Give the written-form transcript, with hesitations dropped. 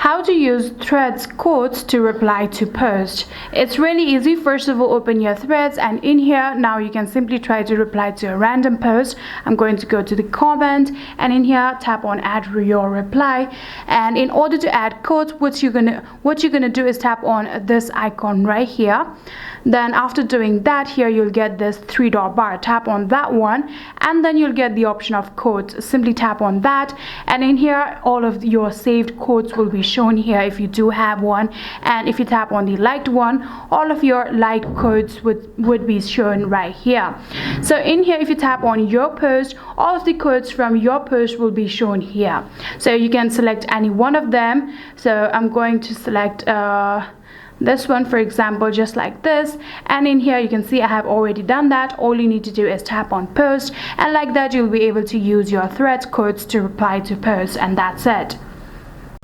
How to use threads quotes to reply to post. It's really easy. First of all, open your threads, and in here now you can simply try to reply to a random post. I'm going to go to the comment, and in here tap on add your reply. And in order to add quotes, what you're gonna do is tap on this icon right here. Then after doing that, here you'll get this three-dot bar. Tap on that one, and then you'll get the option of quotes. Simply tap on that, and in here all of your saved quotes will be shown here if you do have one. And if you tap on the liked one, all of your liked quotes would be shown right here. So in here, if you tap on your post, all of the quotes from your post will be shown here. So you can select any one of them. So I'm going to select this one, for example, just like this, and in here you can see I have already done that. All you need to do is tap on post, and like that you'll be able to use your threads quotes to reply to posts, and that's it.